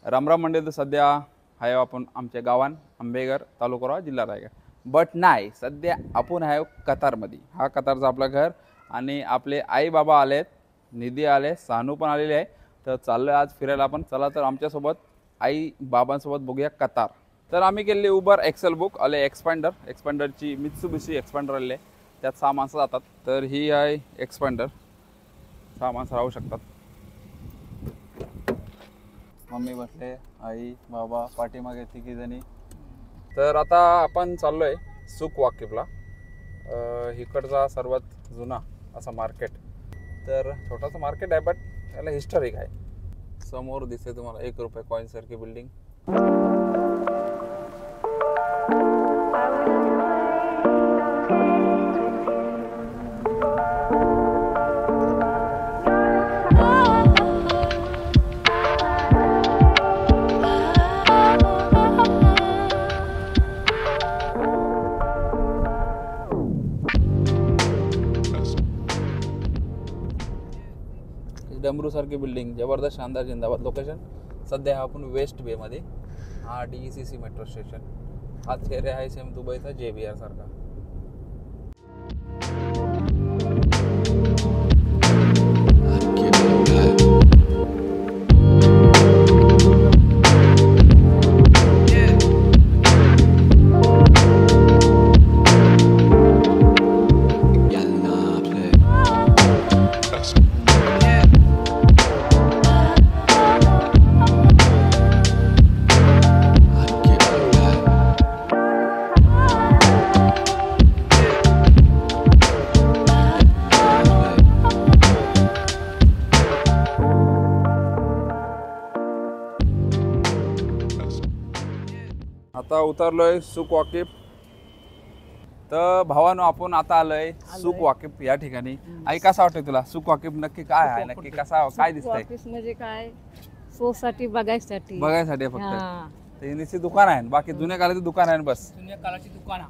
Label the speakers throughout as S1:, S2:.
S1: रामराम मंडळी, तर सध्या आहे आपण आमच्या गावान आंबेघर तालुका जिल्हा रायगड. बट नाही, सध्या आपण आहे कतारमध्ये. हा कतारचा आपलं घर आणि आपले आई बाबा आलेत, निधी आले, सानू पण आलेली आहे. तर चाललो आज फिरायला आपण. चला तर आमच्यासोबत आई बाबांसोबत बघूया कतार. तर आम्ही केले उबर एक्सेल बुक आले. एक्सपांडरची मित्सुबिशी एक्सपांडर आले, त्यात 6 माणसं जातात. तर ही आहे एक्सपांडर, 6 माणसं राहू शकतात. मम्मी बसले, आई बाबा पाठीमागे तिघी जणी. तर आता आपण चाललोय सुक वाकिफला. इकडचा सर्वात जुना असा मार्केट. तर छोटासा मार्केट आहे, बट त्याला हिस्टॉरिक आहे. समोर दिसते तुम्हाला 1 रुपये कॉइन सारखी बिल्डिंग. डमरू सारखी बिल्डिंग, जबरदस्त, शानदार, जिंदाबाद. लोकेशन सध्या आपण वेस्ट बे मध्ये. हा DECC मेट्रो स्टेशन. हा एरिया आहे सेम दुबईचा JBR सारखा. आता उतरलोय सुक वाकिफ. तर भावानो, आपण आता आलोय सुक वाकिफ या ठिकाणी. आई, कसा वाटतंय तुला सुक वाकिफ? नक्की काय आहे, नक्की कसा काय दिसतंय?
S2: ऑफिस म्हणजे काय, सोसाठी बघायसाठी
S1: फक्त
S2: हा.
S1: ते निश्चित दुकान आहे, बाकी जुन्या काळाचे दुकान आहे बस.
S2: जुन्या काळाची दुकान.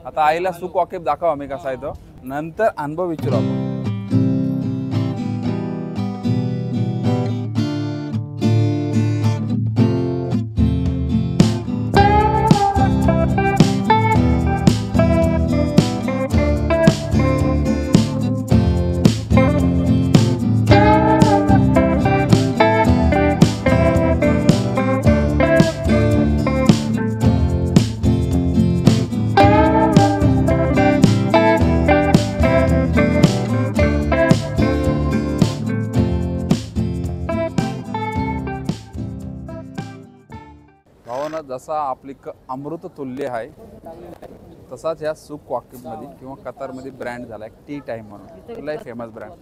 S1: आता आईला सुक वाकिफ दाखव आम्ही कसा आहे तो, नंतर अनुभव विचारू आपण. भावना, जसा आपली अमृत तुल्य आहे, तसाच या सुक वाकिफमध्ये किंवा कतारमध्ये ब्रँड झाला आहे टी टाईम म्हणून. लय फेमस ब्रँड,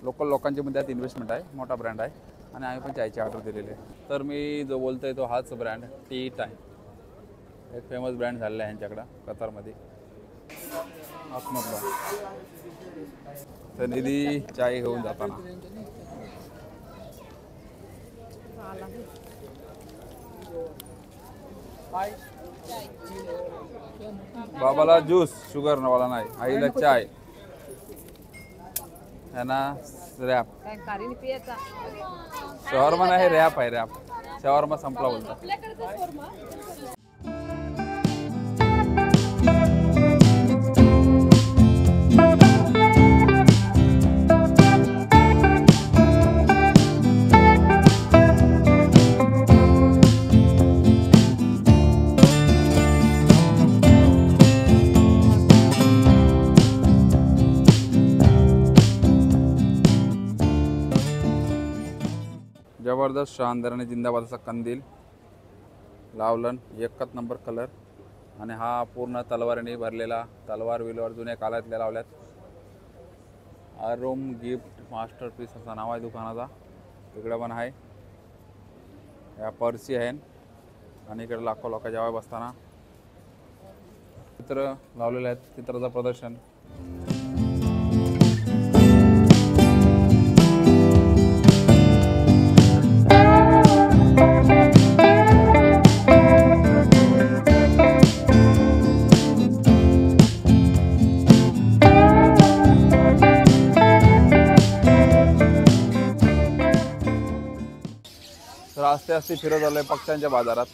S1: लोकल लोकांच्या मध्ये त्यात इन्व्हेस्टमेंट आहे, मोठा ब्रँड आहे. आणि आम्ही पण चायची ऑर्डर दिलेली आहे. तर मी जो बोलतोय तो हाच ब्रँड टी टाईम. एक फेमस ब्रँड झालेला आहे यांच्याकडं कतारमध्ये. आतमधला तर निधी चाय घेऊन जाताना बाबाला ज्यूस, शुगर वाला नाही. आईला चाय, ह्यांना रॅप. शॉर्मा नाही, रॅप आहे. रॅप शॉर्मा संपला बोलतात. जबरदस्त, शानदार आणि जिंदाबाद असा कंदील लावलन, एकच नंबर कलर. आणि हा पूर्ण तलवारीने भरलेला, तलवार विलवार जुन्या काळातल्या लावल्यात. अरोम गिफ्ट मास्टरपीस असा नाव आहे दुकानाचा. इकडं पण आहे, या पर्सी आहे. आणि इकडे लाखो लोक जेव्हा बसताना चित्र लावलेले आहेत, चित्राचं प्रदर्शन. तर आस्ते आस्ते फिरत आलोय पक्ष्यांच्या बाजारात.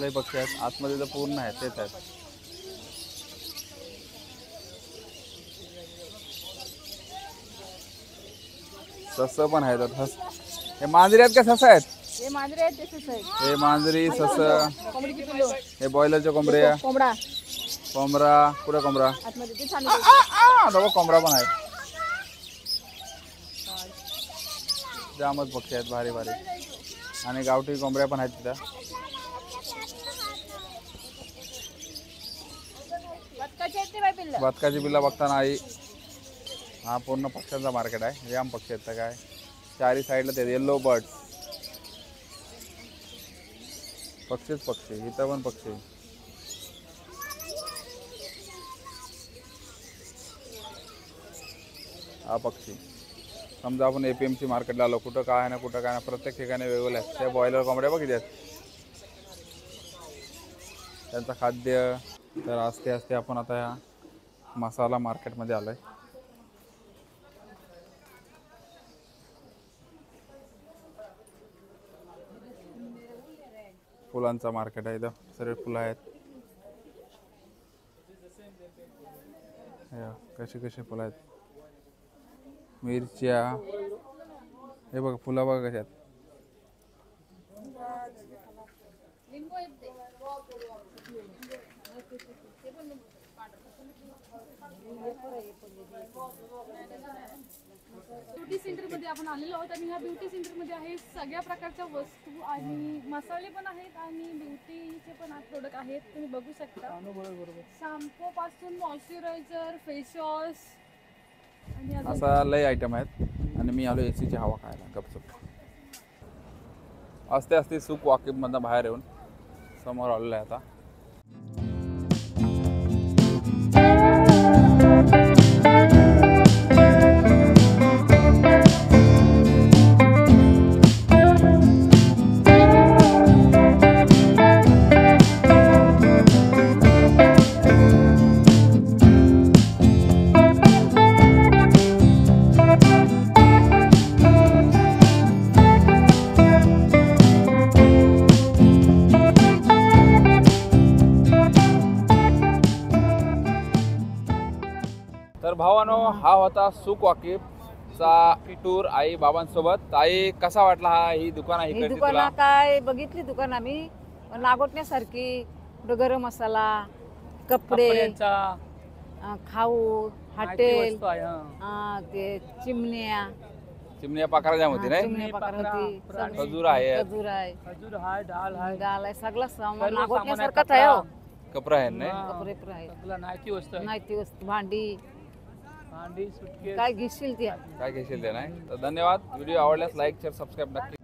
S1: लय पक्षी आहेत आतमध्ये तर पूर्ण आहेत तेच आहेत. सस पण आहेत. हे मांजरी आहेत का सस आहेत?
S2: हे मांजरे आहेत तसेच आहे.
S1: हे मांजरी सस,
S2: कोंबडीची पिल्लू,
S1: हे बॉयलरच्या कोंबड्या,
S2: कोंबडा
S1: कोंबडा कुठे कोंबडा
S2: आतमध्ये ते छान
S1: बघा कोंबडा पण आहे. जामच पक्षी आहेत भारी भारी. आणि गावठी कोंबड्या पण आहेत तिथं.
S2: बदकाचे आहेत ते बाई पिल्लं.
S1: बदकाची बिल्ला बघताना आई हा पूर्ण पक्ष्यांचा मार्केट आहे. जाम पक्षी आहेत तर काय चारी साईडला ते येल्लो बर्ड पक्षीच पक्षी. इथं पण पक्षी. हा पक्षी समजा आपण APMC मार्केटला आलो कुठं काय ना कुठं काय ना प्रत्येक ठिकाणी वेगवेगळे आहेत. त्या बॉयलर कोंबड्या बघितल्या त्यांचं खाद्य. तर आस्ते आस्ते आपण आता या मसाला मार्केटमध्ये आलोय. फुलांचा मार्केट आहे. इथं सर्व फुलं आहेत. कशी कशी फुलं आहेत. मिरच्या हे बघा फुलं बघा कशी आहेत.
S3: ब्युटी सेंटरमध्ये आपण आलेलो आहोत आणि ह्या ब्युटी सेंटरमध्ये आहे सगळ्या प्रकारच्या वस्तू आणि मसाले पण आहेत आणि ब्युटीचे पण प्रोडक्ट आहेत. तुम्ही बघू शकता शॅम्पू पासून मॉइश्चरायझर, फेस वॉश आणि
S1: असा लय आयटम आहेत. आणि मी आलो AC ची हवा खायला गपचूप. आस्ते आस्ते सुख वाकिबमधनं बाहेर येऊन समोर आलेलं आहे आता. तर भावानो हा होता सुख वाकिबचा टूर आई बाबांसोबत. आई कसा वाटला हा ही दुकान आहे
S2: ही
S1: इकडची
S2: दुकानं
S1: तुला?
S2: काय बघितली दुकान आम्ही लागोटण्यासारखी. कुठं गरम मसाला, कपडे, खाऊ, हॉटेल, ते चिमण्या
S1: चिमण्या पाखरा जाम होती नाही.
S2: चिमण्या पाकर होती.
S1: खजूर आहे.
S2: खजूर आहे,
S3: खजूर आहे, डाळ आहे,
S2: डाळ आहे, सगळं सामान
S3: सर्व
S2: लागोटण्यासारखंच
S3: सामान
S2: आहे
S3: आहे.
S2: हो.
S1: कपडा आहे नाही.
S2: कपडे पण आहे,
S3: सगळं नाहीती वस्तू आहे.
S2: नाही ती वस्तू, भांडी
S3: भांडी, सुटकेस.
S2: काय घेशील ती
S1: काय घेशील ते नाही. तर धन्यवाद. व्हिडिओ आवडल्यास लाईक शेअर सबस्क्राईब नक्की